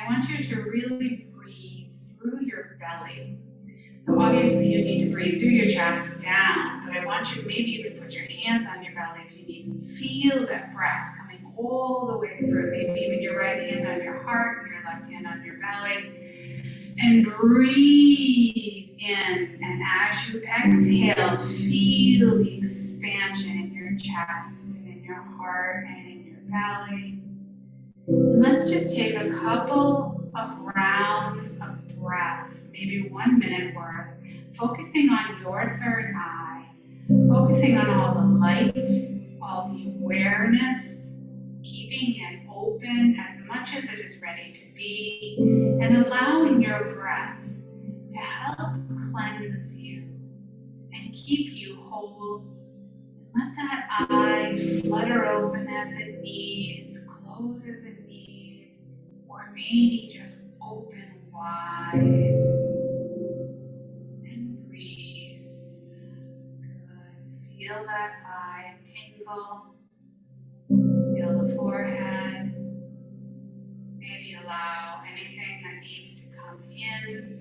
I want you to really breathe through your belly. So obviously you need to breathe through your chest down, but I want you to maybe even put your hands on your belly if you need. Feel that breath coming all the way through. Maybe even your right hand on your heart and your left hand on your belly. And breathe in. And as you exhale, feel the expansion in your chest and in your heart and in your belly. And let's just take a couple of rounds of breath, maybe 1 minute worth, focusing on your third eye, focusing on all the light, all the awareness, keeping it open as much as it is ready to be, and allowing your breath to help cleanse you and keep you whole. Let that eye flutter open as it needs, close as it needs, or maybe just open wide and breathe. Good. Feel that eye tingle. Feel the forehead. Maybe allow anything that needs to come in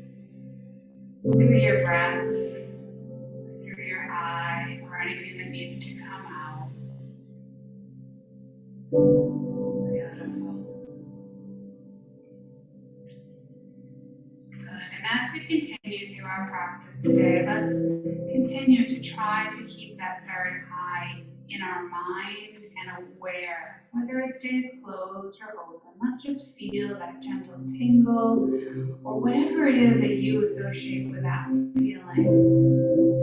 through your breath, through your eye, or anything that needs to come out. Beautiful. Good. And as we continue through our practice today, let's continue to try to keep that third eye in our mind and aware, whether it stays closed or open. Let's just feel that gentle tingle or whatever it is that you associate with that feeling.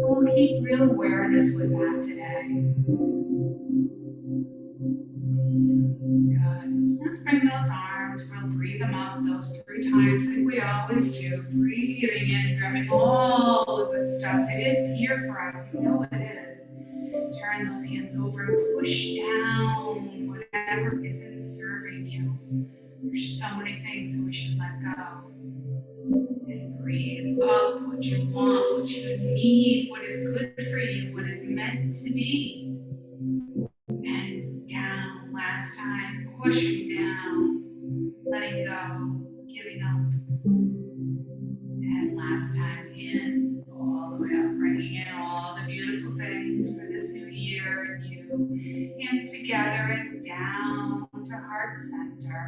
We'll keep real awareness with that today. Good. Let's bring those arms. We'll breathe them up those 3 times like we always do. Breathing in, grabbing all the good stuff. It is here for us. You know it is. Turn those hands over and push down whatever isn't serving you. There's so many things that we should let go. And breathe up what you want, what you need, what is good for you, what is meant to be. And down, last time, pushing down, letting go, giving up. And last time in, all the way up, bringing in all the beautiful things for this new year and you. Hands together and down to heart center.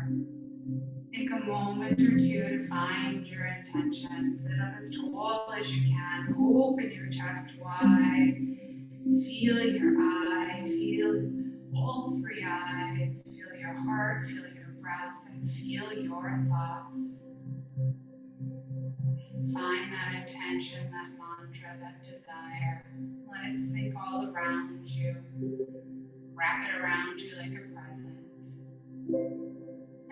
Take a moment or two to find your intention. Sit up as tall as you can. Open your chest wide. Feel your eye. Feel all 3 eyes. Feel your heart. Feel your breath. And feel your thoughts. Find that intention, that mantra, that desire. Let it sink all around you. Wrap it around you like a present.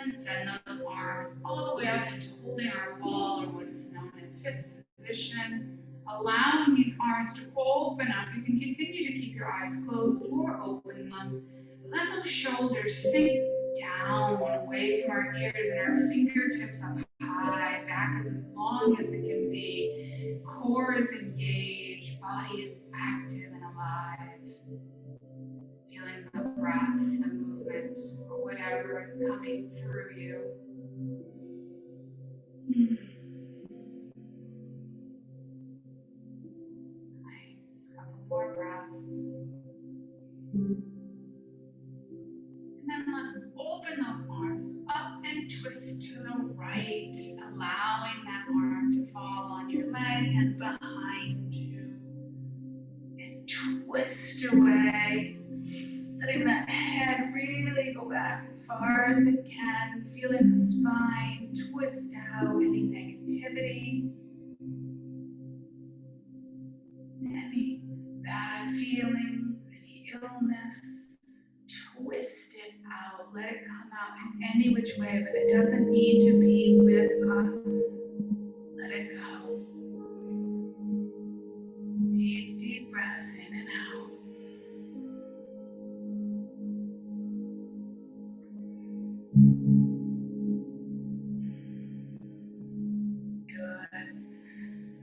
And send those arms all the way up into holding our ball, or what is known as fifth position. Allowing these arms to open up. You can continue to keep your eyes closed or open them. Let those shoulders sink down away from our ears and our fingertips up high. Back is as long as it can be. Core is engaged. Body is active and alive. Feeling the breath, the movement, or whatever is coming through you. Nice. Couple more breaths. And then let's open those arms up and twist to the right, allowing that arm to fall on your leg and behind you. And twist away. Letting that head really go back as far as it can, feeling the spine twist out any negativity, any bad feelings, any illness. Twist it out, let it come out in any which way, but it doesn't need to be with us. Let it go. Deep, deep breaths in and out. Good.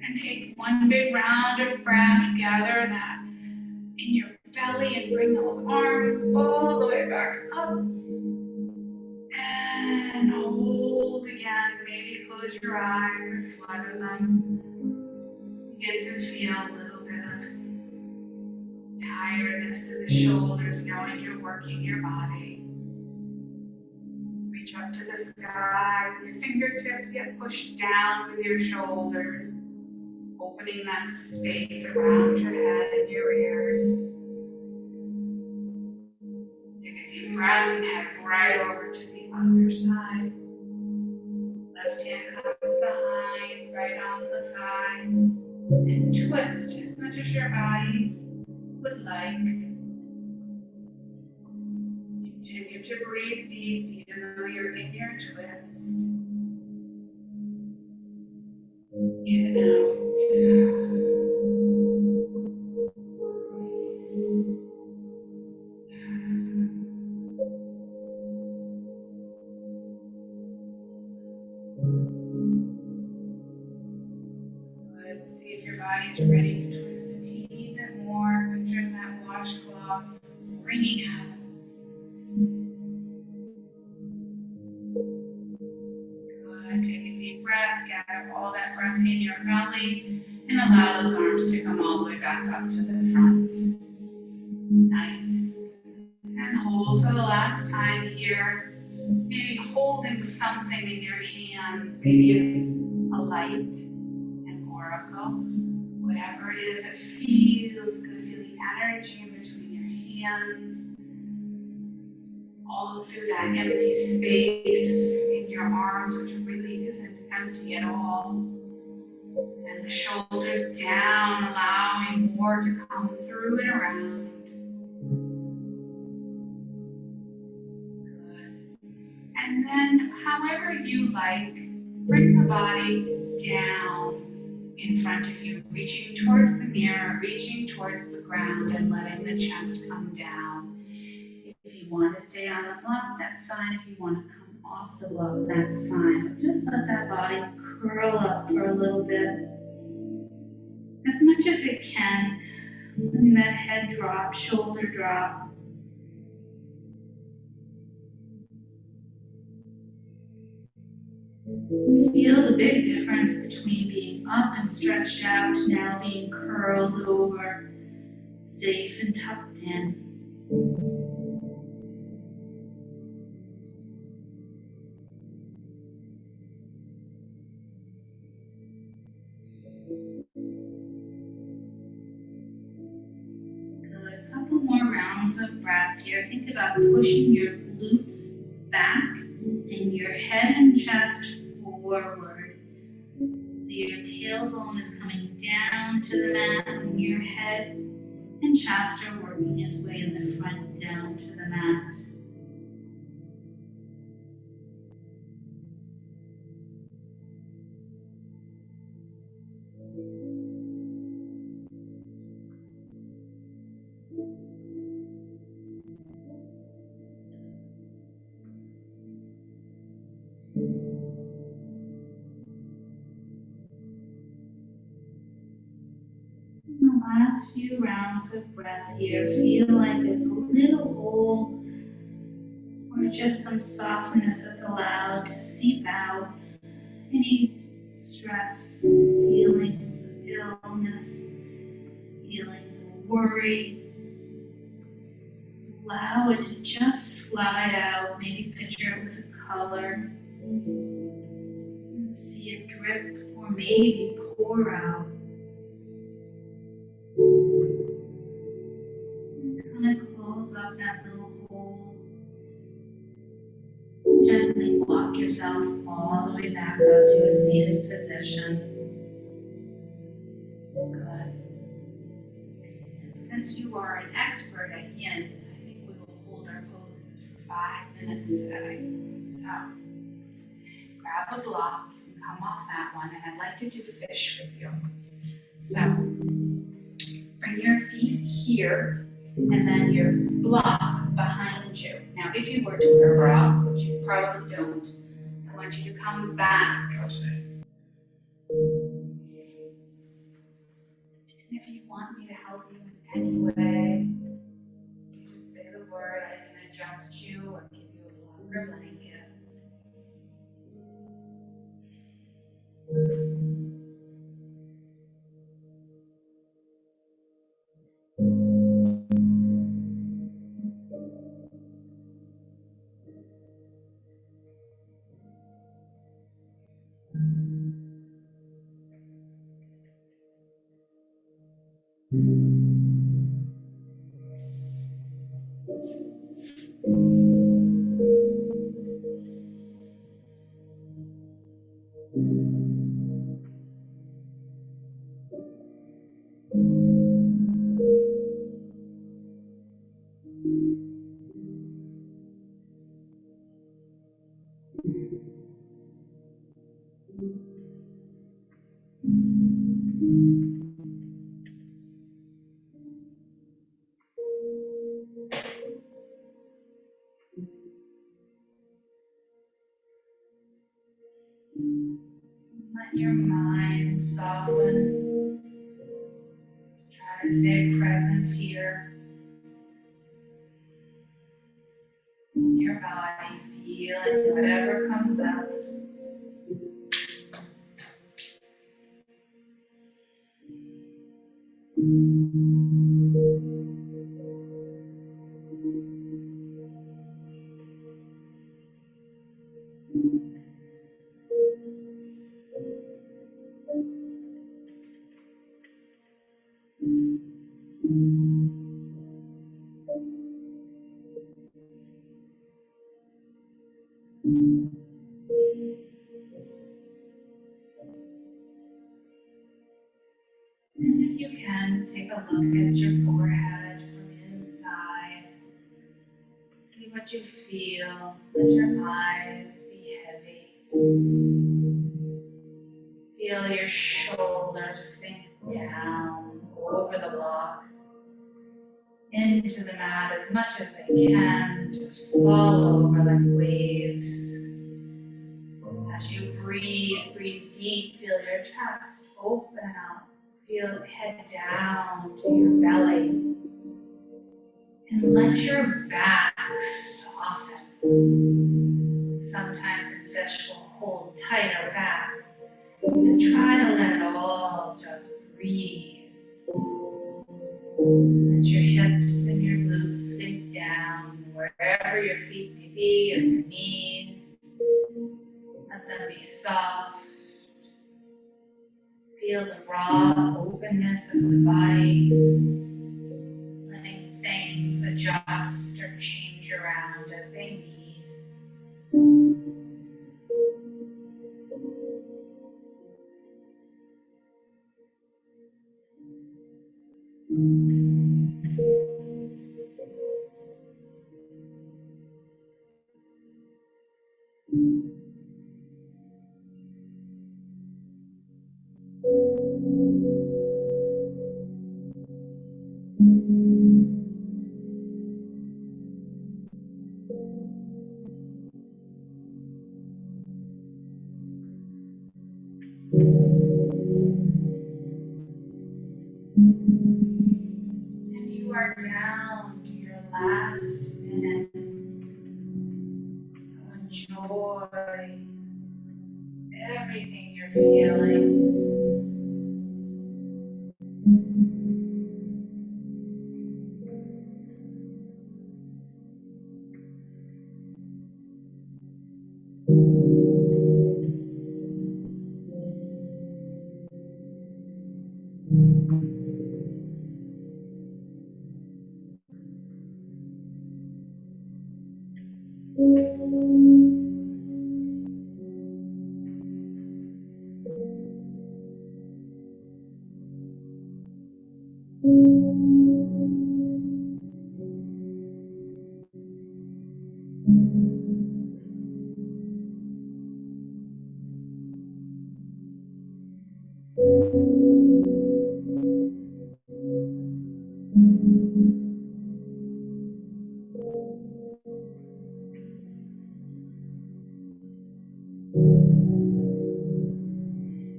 And take one big round of breath. Gather that in your belly and bring those arms all the way back up. And hold again your eyes or flutter them. Begin to feel a little bit of tiredness to the shoulders, knowing you're working your body. Reach up to the sky with your fingertips, yet push down with your shoulders, opening that space around your head and your ears. Take a deep breath and head right over to the other side. Left hand comes behind, right on the thigh, and twist as much as your body would like. Continue to breathe deep even though you're in your twist. In and out. Good. See if your body is ready to twist a teeny bit more. Picture that washcloth wringing out. Good. Take a deep breath. Gather all that breath in your belly and allow those arms to come all the way back up to the front. Nice. And hold for the last time here. Maybe holding something in your hand. Maybe it's a light, an oracle, whatever it is. It feels good, feeling energy in between your hands, all through that empty space in your arms, which really isn't empty at all. And the shoulders down, allowing more to come through and around. Good. And then, however you like, bring the body down in front of you, reaching towards the mirror, reaching towards the ground, and letting the chest come down. If you want to stay on the block, that's fine. If you want to come off the block, that's fine. But just let that body curl up for a little bit, as much as it can. Letting that head drop, shoulder drop. Feel the big difference between being up and stretched out to now being curled over, safe and tucked in. Good. Couple more rounds of breath here. Think about pushing your glutes back and your head and chest forward. Your tailbone is coming down to the mat, and your head and chest are working its way in the front down to the mat. The last few rounds of breath here, feel like there's a little hole or just some softness that's allowed to seep out. Any stress, feelings of illness, feelings of worry. Allow it to just slide out. Maybe picture it with a color. And see it drip or maybe pour out. Kind of close up that little hole. Gently walk yourself all the way back up to a seated position. Good. And since you are an expert at Yin, I think we will hold our poses for 5 minutes today. So, grab a block and come off that one, and I'd like to do fish with you. So, bring your feet here, and then your block behind you. Now, if you were to wear a bra, which you probably don't, I want you to come back. And if you want me to help you in any way, you just say the word. I can adjust you or give you a longer blanket. Let your mind soften. Try to stay present here in your body, feeling whatever comes up. And if you can, take a look at your forehead from inside. See what you feel. Let your eyes be heavy. Feel your shoulders sink down over the block, into the mat as much as they can. Just fall over like waves. As you breathe, breathe deep. Feel your chest open up. Feel it head down to your belly. And let your back soften. Sometimes in fish we'll hold tighter back. And try to let it all just breathe. Let your hips and your glutes sink down wherever your feet may be, or your knees. Let them be soft. Feel the raw openness of the body. Letting things adjust or change around as they need. And you are down to your last minute. So enjoy everything you're feeling.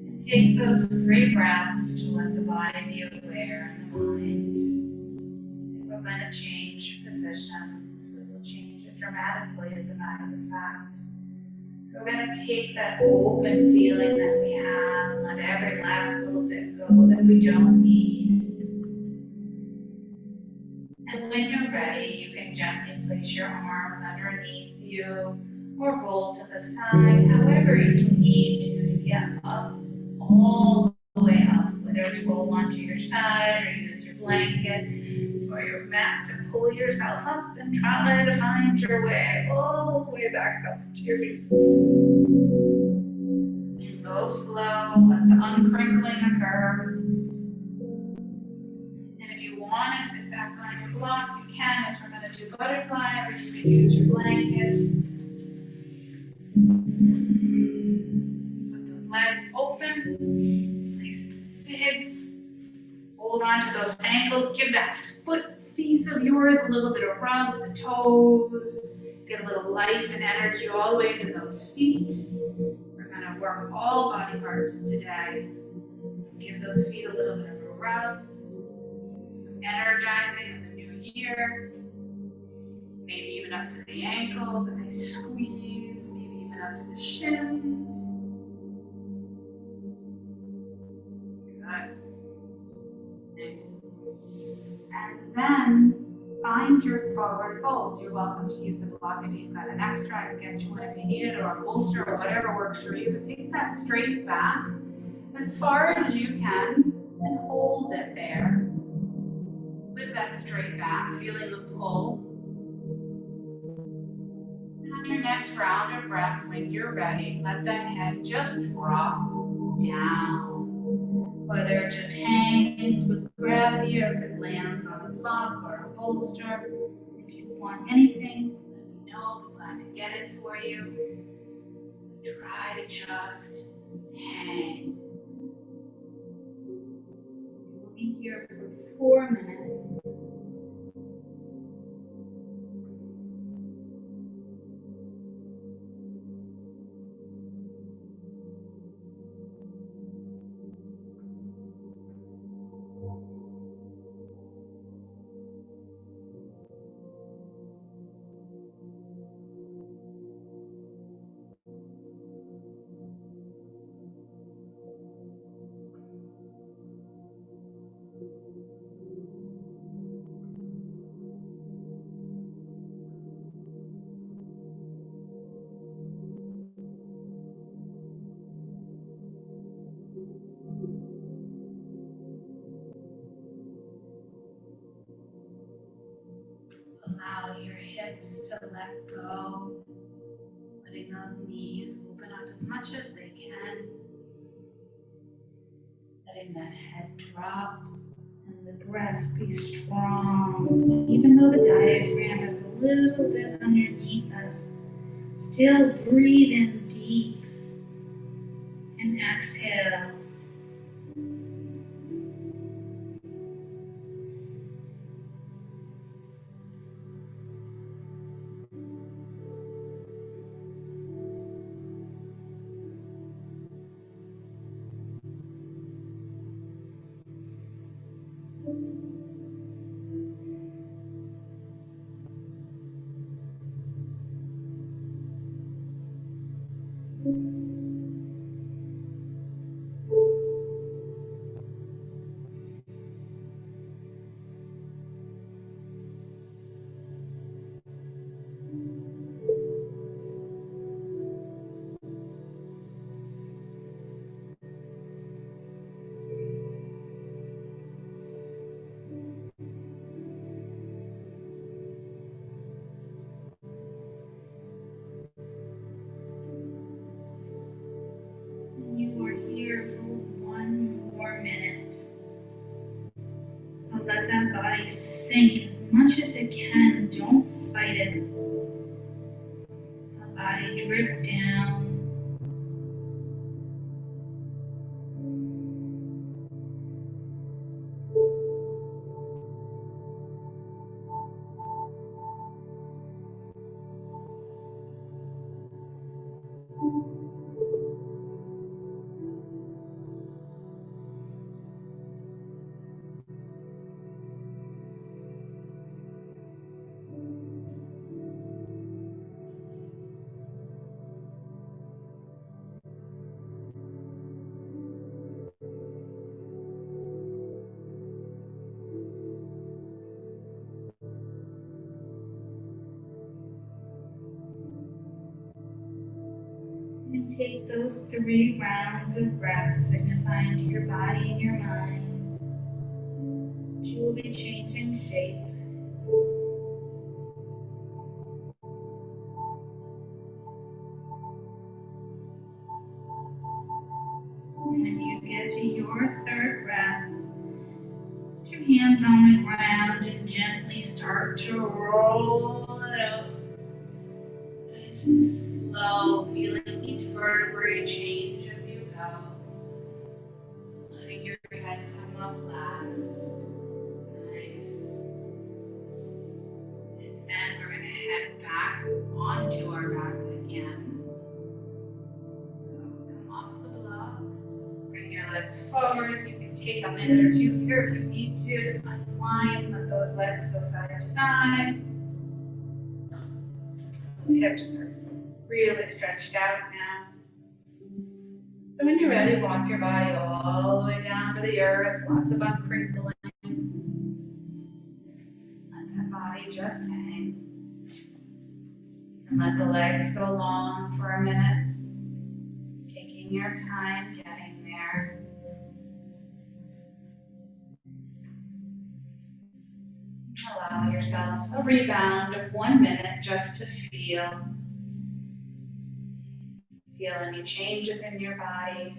And take those 3 breaths to let the body be aware and the mind. If we're going to change positions, we will change it dramatically as a matter of fact. So we're going to take that open feeling that we have and let every last little bit go that we don't need. And when you're ready, you can gently place your arms underneath you or roll to the side, however you need to get up, all the way up, whether it's roll onto your side or use your blanket or your mat to pull yourself up and try to find your way all the way back up to your feet. And go slow, let the uncrinkling occur. And if you want to sit back on your block, you can, as we're going to do butterfly, or you can use your blanket. Put those legs open, nice big. Hold on to those ankles. Give that foot cease of yours a little bit of rub, the toes. Get a little life and energy all the way into those feet. We're going to to work all body parts today. So give those feet a little bit of a rub, some energizing in the new year, maybe even up to the ankles, a nice squeeze, maybe even up to the shins. Good. Nice. And then find your forward fold. You're welcome to use a block if you've got an extra. I can get you one if you need it, or a bolster, or whatever works for you. But take that straight back as far as you can and hold it there with that straight back, feeling the pull. And on your next round of breath, when you're ready, let that head just drop down. Whether it just hangs with gravity or if it lands on a block or a bolster. If you want anything, let me know. I'll be glad to get it for you. Try to just hang. We'll be here for 4 minutes. Allow your hips to let go, letting those knees open up as much as they can, letting that head drop and the breath be strong. Even though the diaphragm is a little bit underneath us, still breathe in deep and exhale. You are here for 1 more minute. So let that body sink as much as it can. Don't fight it. The body drip down. And take those 3 rounds of breath, signifying to your body and your mind that you will be changing shape. And when you get to your 3rd breath, put your hands on the ground and gently start to roll it up. Nice and slow, feeling each vertebrae change as you go. Letting your head come up last. Nice. And we're going to head back onto our back again. So come your legs forward. You can take a minute or two here if you need to unwind, let those legs go side to side. Those hips are really stretched out now. So when you're ready, walk your body all the way down to the earth, lots of uncrinkling. Let that body just hang. And let the legs go long for a minute, taking your time getting there. Allow yourself a rebound of 1 minute just to feel. Feel any changes in your body.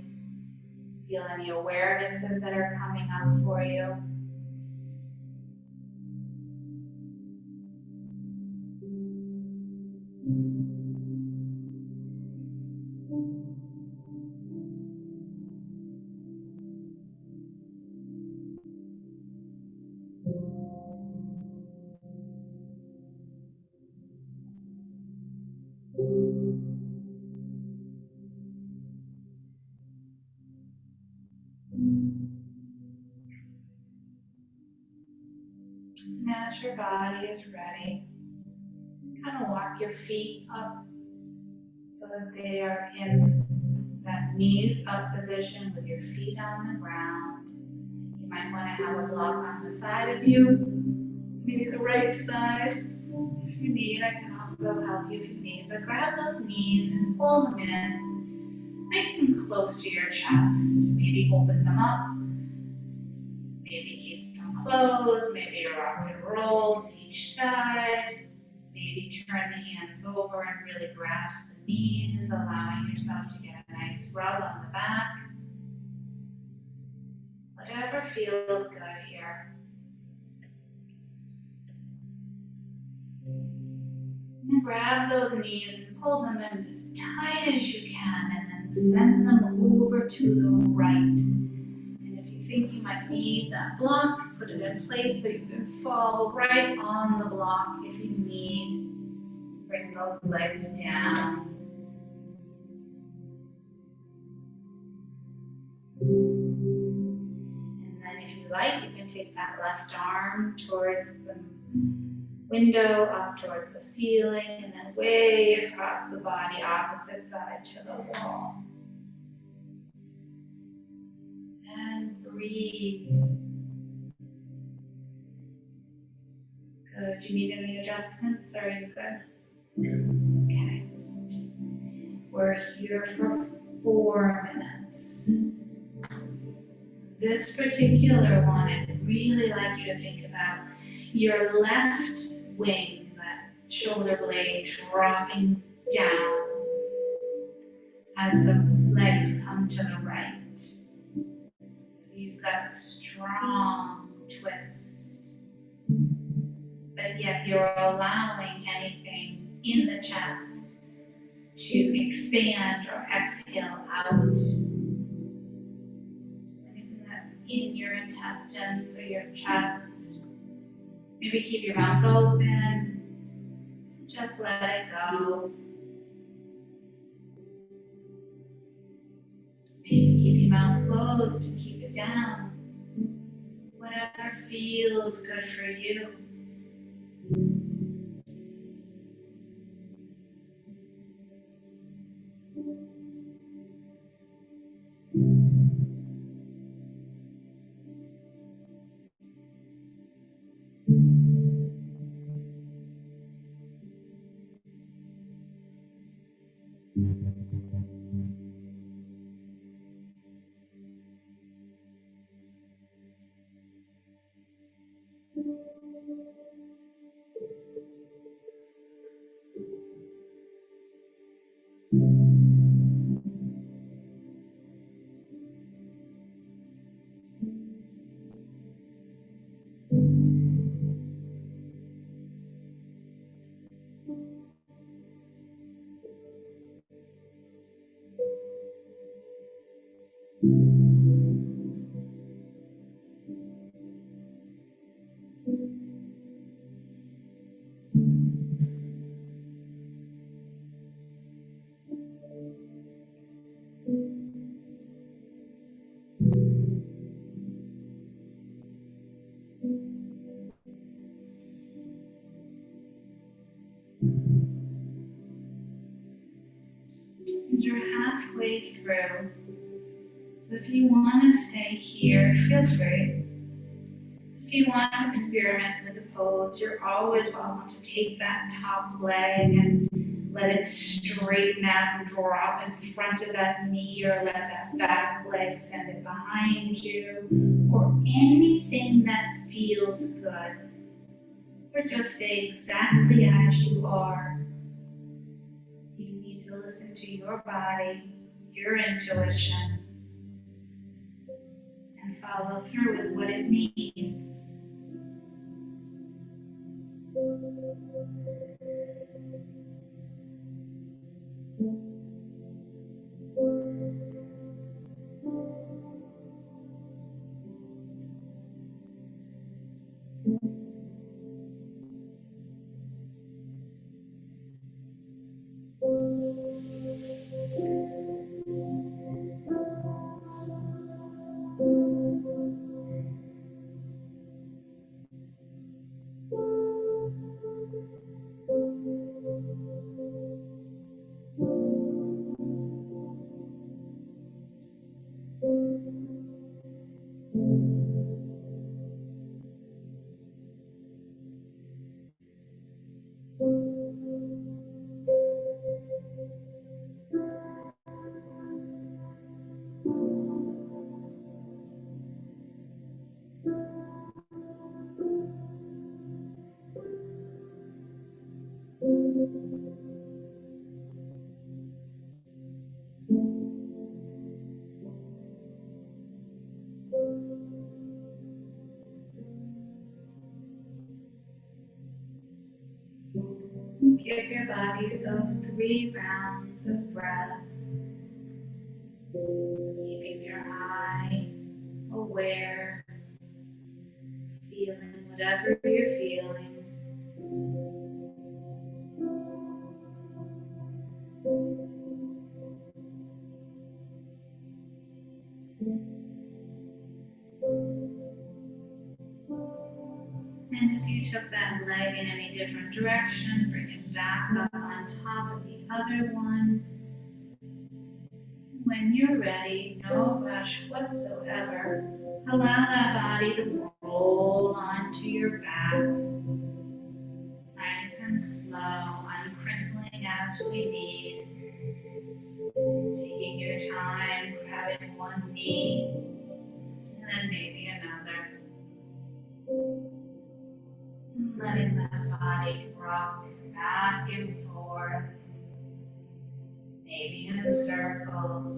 Feel any awarenesses that are coming up for you. And as your body is ready, kind of walk your feet up so that they are in that knees up position with your feet on the ground. You might want to have a block on the side of you, maybe the right side. If you need, I can also help you if you need, but grab those knees and pull them in nice and close to your chest. Maybe open them up, maybe keep them closed, maybe rock and roll to each side. Maybe turn the hands over and really grasp the knees, allowing yourself to get a nice rub on the back. Whatever feels good here. And grab those knees and pull them in as tight as you can, and then send them over to the right. And if you think you might need that block, put it in place so you can fall right on the block if you need. Bring those legs down. And then if you like, you can take that left arm towards the window, up towards the ceiling, and then way across the body, opposite side to the wall. And breathe. Good. Do you need any adjustments? Or are you good? Okay. We're here for 4 minutes. This particular one, I'd really like you to think about your left wing, that shoulder blade dropping down as the legs come to the right. You've got a strong twist, but yet you're allowing anything in the chest to expand or exhale out. Anything that's in your intestines or your chest. Maybe keep your mouth open. Just let it go. Maybe keep your mouth closed and keep it down. Whatever feels good for you. way through. So if you want to stay here, feel free. If you want to experiment with the pose, you're always welcome to take that top leg and let it straighten out and drop in front of that knee, or let that back leg send it behind you, or anything that feels good. Or just stay exactly as you are. You need to listen to your body, your intuition, and follow through with what it needs. Give your body those 3 rounds of breath, keeping your eye aware, feeling whatever you're feeling. And if you took that leg in any different direction, bring it back up on top of the other one. When you're ready, no rush whatsoever. Allow that body to roll onto your back, nice and slow, uncrinkling as we need. Taking your time, grabbing one knee, and then maybe another. And letting that body rock back and forth, maybe in circles.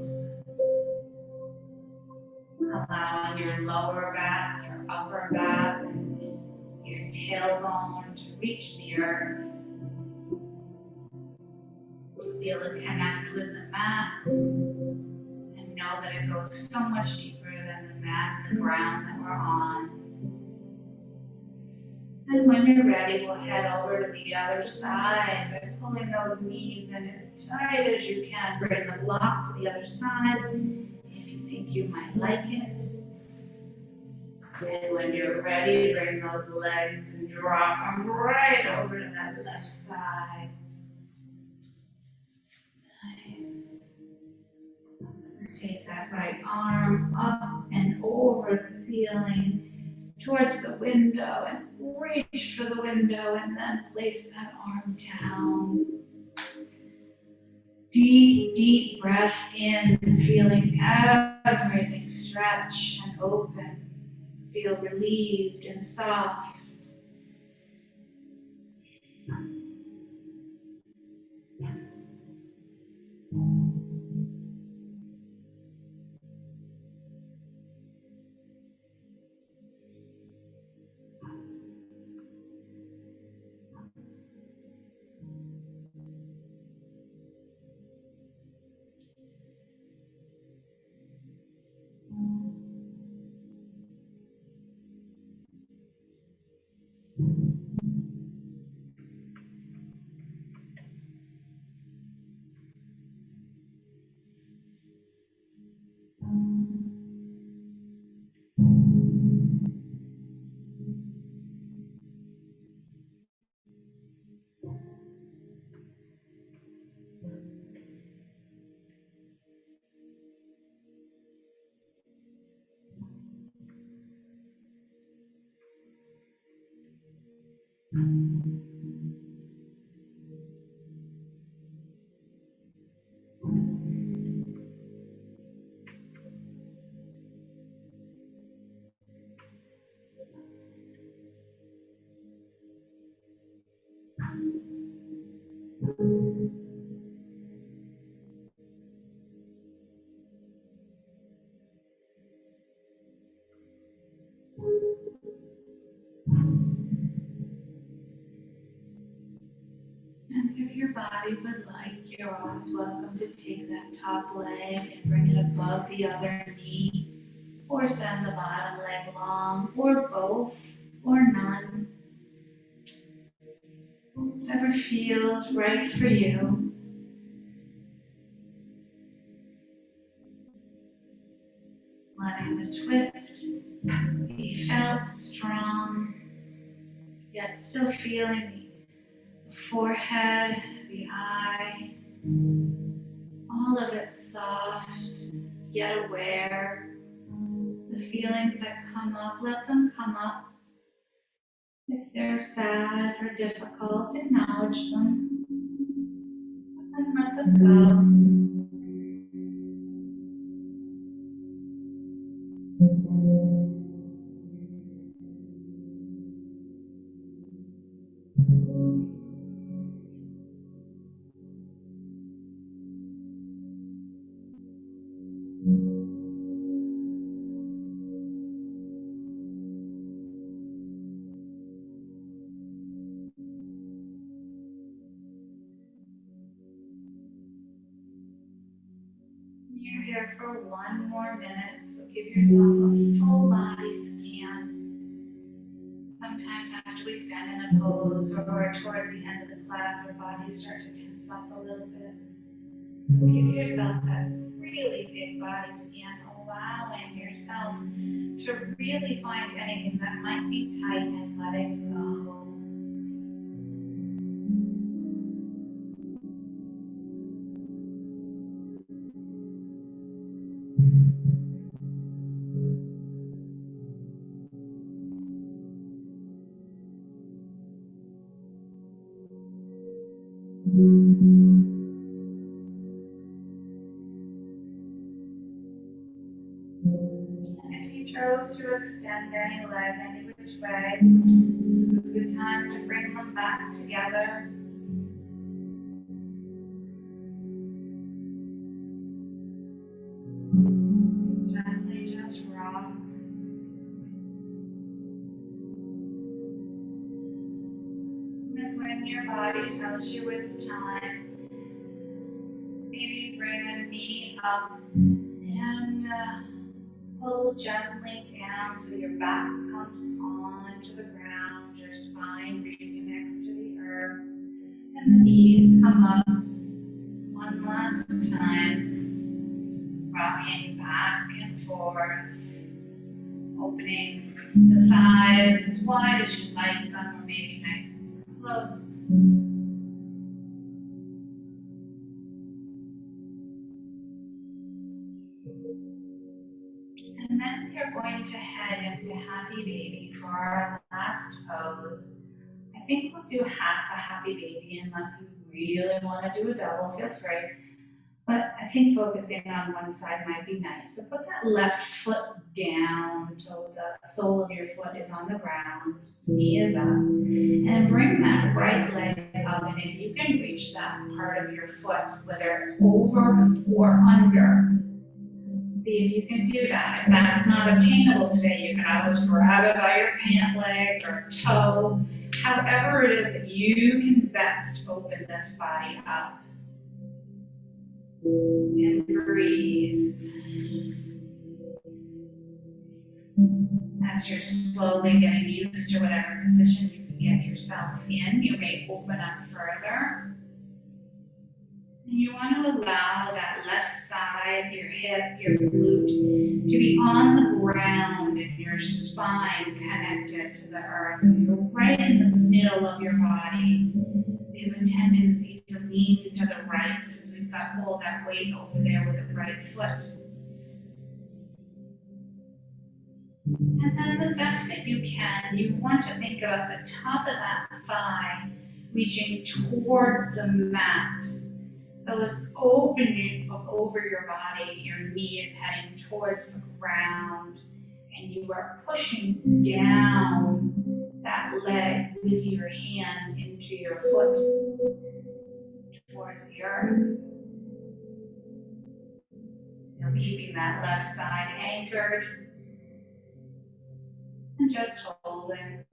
Allowing your lower back, your upper back, your tailbone to reach the earth. Feel it connect with the mat, and know that it goes so much deeper than the mat, the ground that we're on. And when you're ready, we'll head over to the other side by pulling those knees in as tight as you can. Bring the block to the other side if you think you might like it. And when you're ready, bring those legs and drop them right over to that left side. Nice. Take that right arm up and over the ceiling towards the window and reach for the window, and then place that arm down. Deep, deep breath in, feeling everything stretch and open. Feel relieved and soft. And if your body would like, you're always welcome to take that top leg and bring it above the other knee, or send the bottom leg long, or both, or none. Whatever feels right for you. Letting the twist be felt strong, yet still feeling the forehead, the eye, all of it soft, yet aware. The feelings that come up, let them come up. If they're sad or difficult, acknowledge them and let them go. You're here for one more minute, so give yourself a full body scan. Sometimes after we've been in a pose or toward the end of the class, our bodies start to tense up a little bit. So give yourself that really big body scan, allowing yourself to really find anything that might be tight and let it go. And if you chose to extend any leg any which way, this is a good time to bring them back together. Gently just rock. And when your body tells you it's time, maybe bring a knee up and pull gently down so your back comes onto the ground, your spine reconnects to the earth, and the knees come up one last time, rocking back and forth, opening the thighs as wide as you like them, or maybe nice and close. And then we are going to head into Happy Baby for our last pose. I think we'll do half a Happy Baby unless you really want to do a double, feel free. But I think focusing on one side might be nice. So put that left foot down so the sole of your foot is on the ground, knee is up. And bring that right leg up. And if you can reach that part of your foot, whether it's over or under, see if you can do that. If that's not obtainable today, you can always grab it by your pant leg or toe. However it is that you can best open this body up. And breathe. As you're slowly getting used to whatever position you can get yourself in, you may open up further. And you want to allow that left side, your hip, your glute, to be on the ground and your spine connected to the earth. So you're right in the middle of your body. We have a tendency to lean to the right since we've got all that weight over there with the right foot. And then the best that you can, you want to think about the top of that thigh reaching towards the mat. So it's opening up over your body, your knee is heading towards the ground, and you are pushing down that leg with your hand into your foot towards the earth. Still keeping that left side anchored and just holding.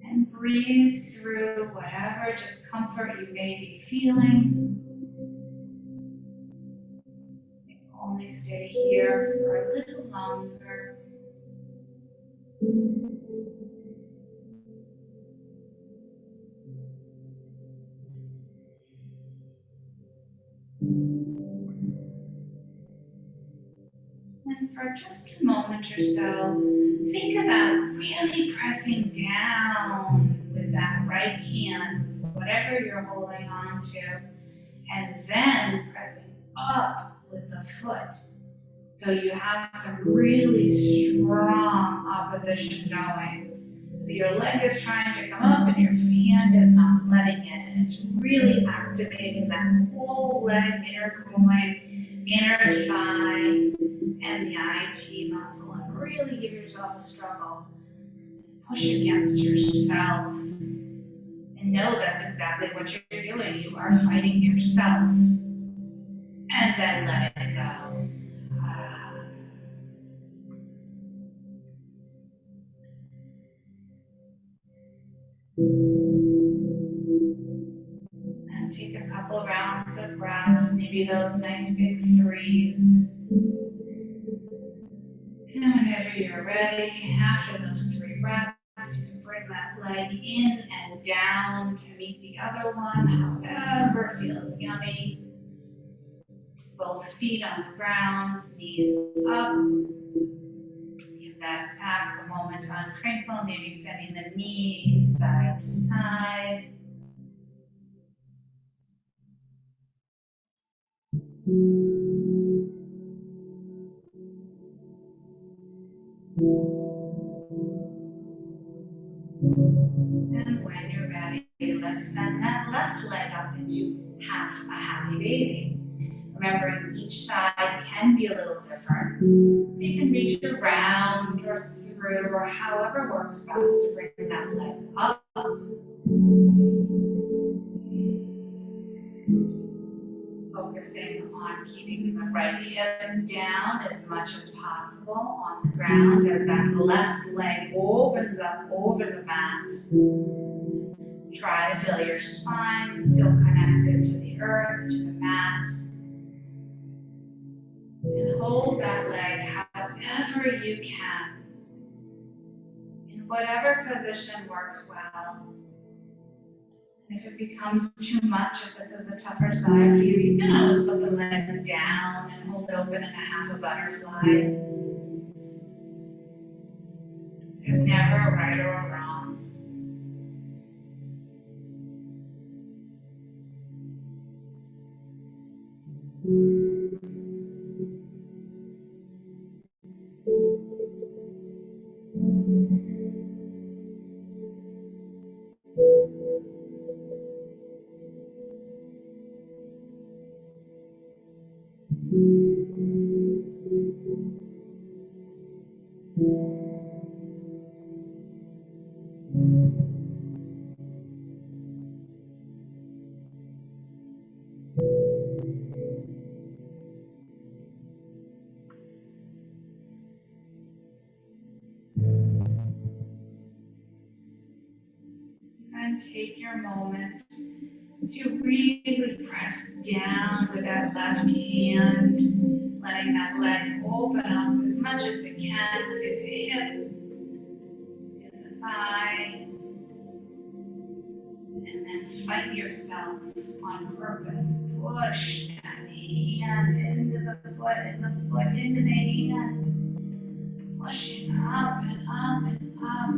And breathe through whatever discomfort you may be feeling. Only stay here for a little longer. And for just a moment or so, think about really pressing down with that right hand, whatever you're holding on to, and then pressing up with the foot. So you have some really strong opposition going. So your leg is trying to come up and your hand is not letting it. And it's really activating that whole leg, inner groin, inner thigh, and the IT muscle. And really give yourself a struggle. Push against yourself. And know that's exactly what you're doing. You are fighting yourself. And then let it go. And take a couple rounds of breath, maybe those nice big threes. And whenever you're ready, after those 3 breaths, you can bring that leg in and down to meet the other one, however feels yummy. Both feet on the ground, knees up. Give that back a moment to uncrinkle, maybe sending the knees side to side. And when you're ready, let's send that left leg up into half a happy baby. Remembering each side can be a little different. So you can reach around or through or however works best to bring that leg up. Focusing on keeping the right hip down as much as possible on the ground as that left leg opens up over the mat. Try to feel your spine still connected to the earth, to the mat. And hold that leg however you can, in whatever position works well. And if it becomes too much, if this is a tougher side for you, you can always put the leg down and hold it open in a half a butterfly. There's never a right or a wrong. And take your moment to really press down with that left hand, letting that leg open up as much as it can with the hip and the thigh, and then fight yourself on purpose. Push that hand into the foot and the foot into the hand, pushing up and up and up,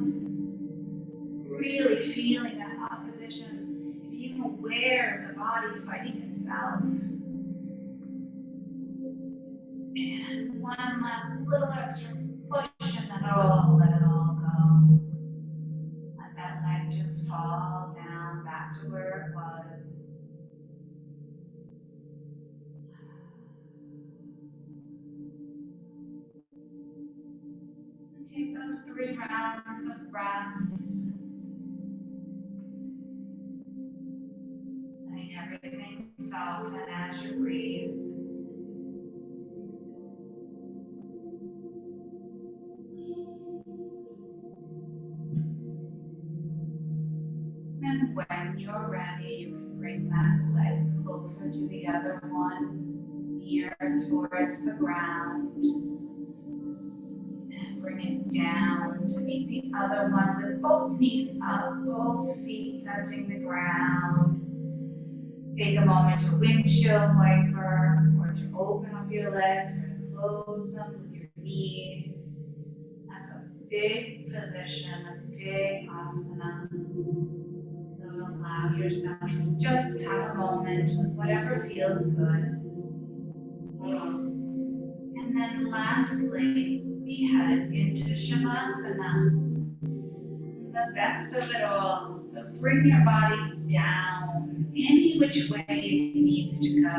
really feeling that opposition. aware of the body fighting itself. And one last little extra push, and then let it all go. Let that leg just fall down back to where it was. And take those 3 rounds of breath, letting everything soften as you breathe. And when you're ready, you can bring that leg closer to the other one, near towards the ground, and bring it down to meet the other one with both knees up, both feet touching the ground. Take a moment to windshield wiper, or to open up your legs, or to close them with your knees. That's a big position, a big asana. So allow yourself to just have a moment with whatever feels good. And then lastly, we head into Shavasana, the best of it all. So bring your body down any which way it needs to go.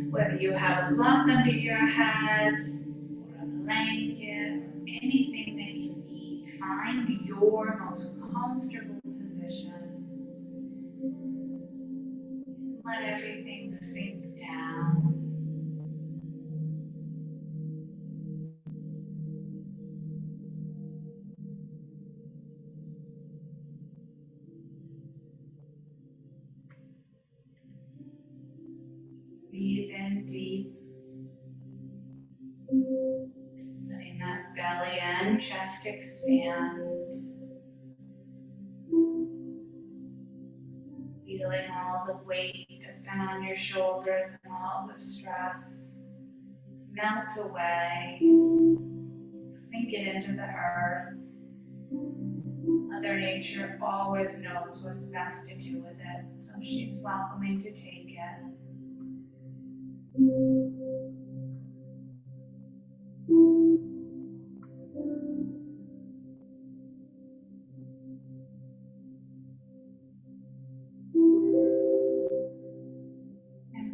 Whether you have a block under your head, or a blanket, or anything that you need, find your most comfortable position. Let everything sink down. Breathe in deep, letting that belly and chest expand. Feeling all the weight that's been on your shoulders and all the stress melt away, sink it into the earth. Mother Nature always knows what's best to do with it, so she's welcoming to take it. And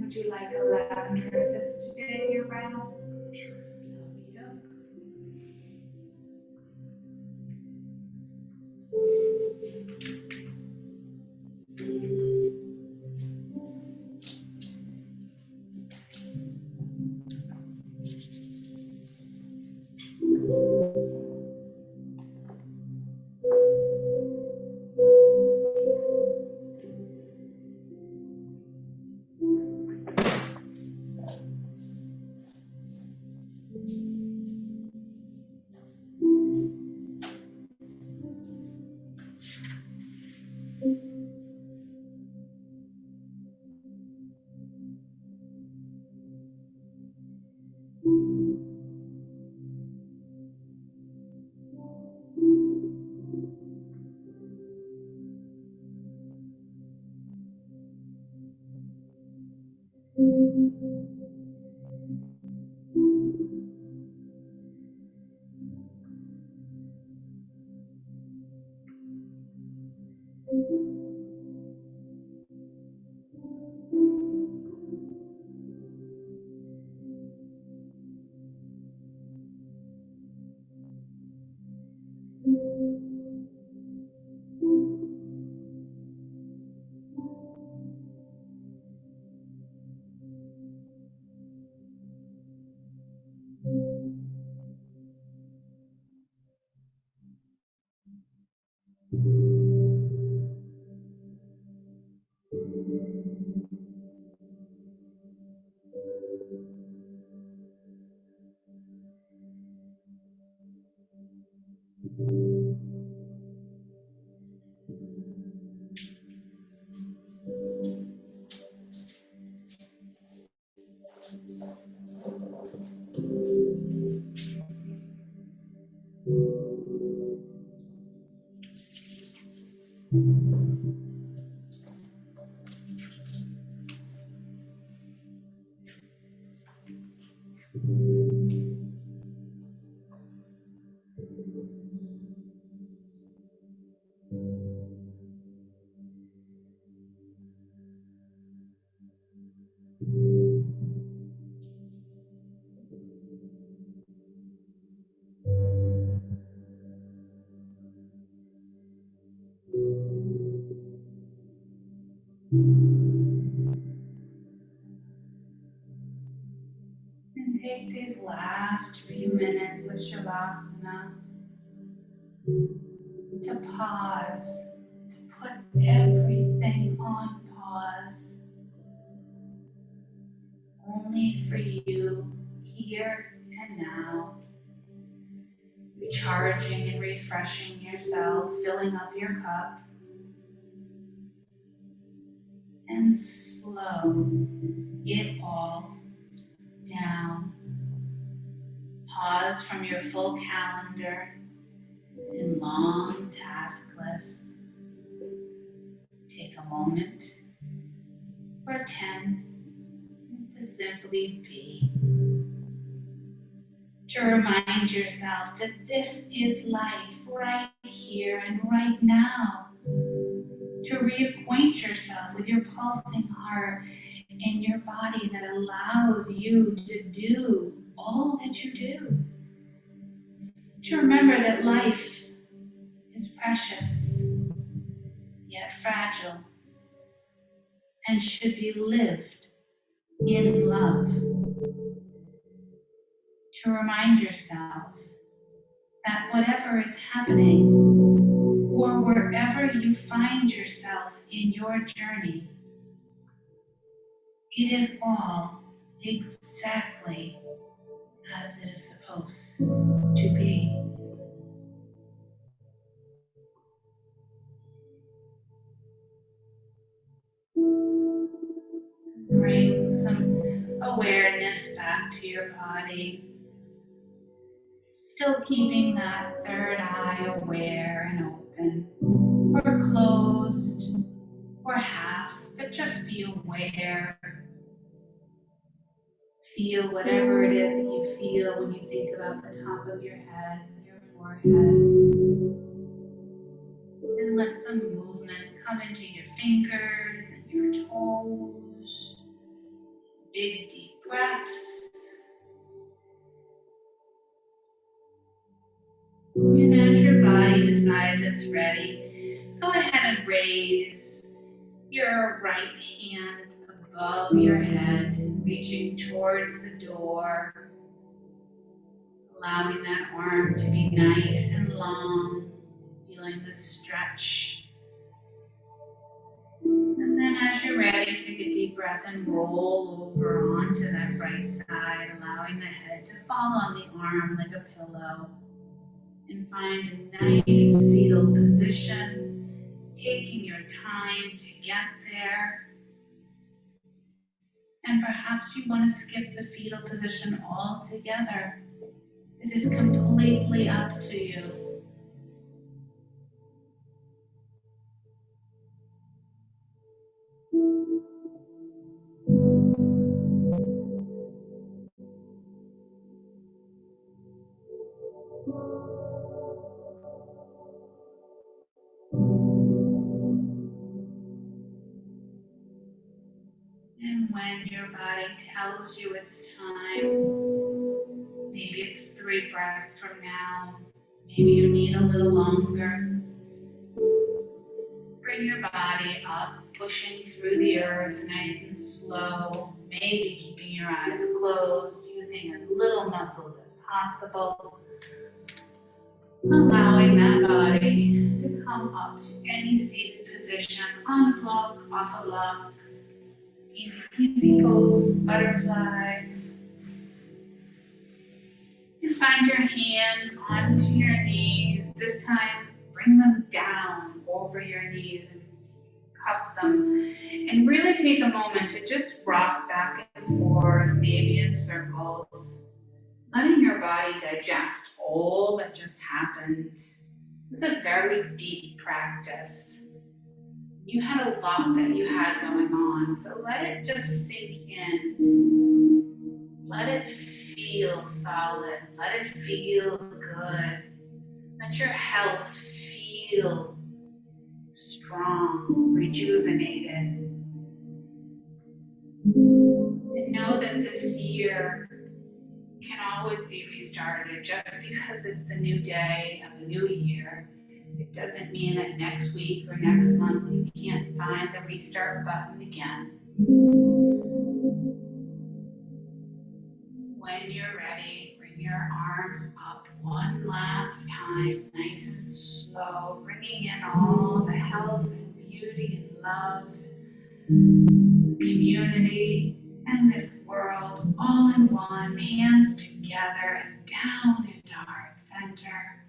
would you like a lavender assist today around? And take these last few minutes of Shavasana to pause, to put everything on pause, only for you, here and now, recharging and refreshing yourself, filling up your cup, and slow it all down. Pause from your full calendar and long task list. Take a moment or 10 to simply be. To remind yourself that this is life right here and right now. To reacquaint yourself with your pulsing heart and your body that allows you to do all that you do. To remember that life is precious, yet fragile, and should be lived in love. To remind yourself that whatever is happening, or wherever you find yourself in your journey, it is all exactly as it is supposed to be. Bring some awareness back to your body, still keeping that third eye aware and open, or closed, or half, but just be aware. Feel whatever it is that you feel when you think about the top of your head, your forehead, and let some movement come into your fingers and your toes. Big deep breaths. And as your body decides it's ready, go ahead and raise your right hand above your head, reaching towards the door, allowing that arm to be nice and long, feeling the stretch. And then as you're ready, take a deep breath and roll over onto that right side, allowing the head to fall on the arm like a pillow. And find a nice fetal position, taking your time to get there. And perhaps you want to skip the fetal position altogether. It is completely up to you. And when your body tells you it's time, maybe it's 3 breaths from now, maybe you need a little longer, bring your body up, pushing through the earth nice and slow, maybe keeping your eyes closed, using as little muscles as possible, allowing that body to come up to any seated position, on a block, off a block, easy peasy pose, butterfly. You find your hands onto your knees. This time, bring them down over your knees and cup them. And really take a moment to just rock back and forth, maybe in circles, letting your body digest all that just happened. It was a very deep practice. You had a lot that you had going on, so let it just sink in. Let it feel solid. Let it feel good. Let your health feel rejuvenated. And know that this year can always be restarted. Just because it's the new day of a new year, it doesn't mean that next week or next month you can't find the restart button again. When you're ready, bring your arms up one last time, nice and slow, bringing in all the health and beauty and love, community, and this world all in one, hands together and down into heart center.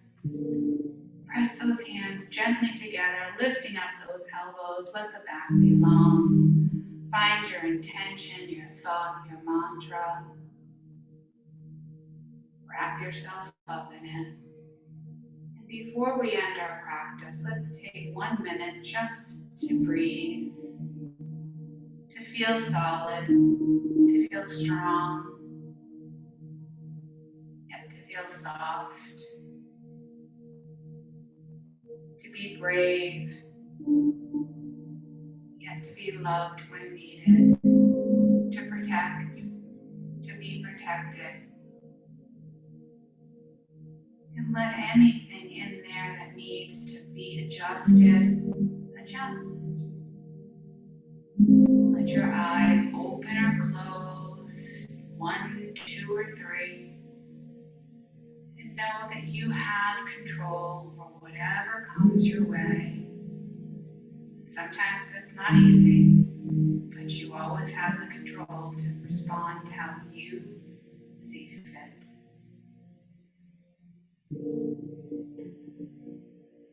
Press those hands gently together, lifting up those elbows, let the back be long. Find your intention, your thought, your mantra. Wrap yourself up in it. And before we end our practice, let's take 1 minute just to breathe, to feel solid, to feel strong, yet to feel soft, to be brave, yet to be loved when needed, to protect, to be protected. And let anything in there that needs to be adjusted, adjust. Let your eyes open or close, 1, 2, or 3. And know that you have control over whatever comes your way. Sometimes that's not easy, but you always have the control to respond how you see fit.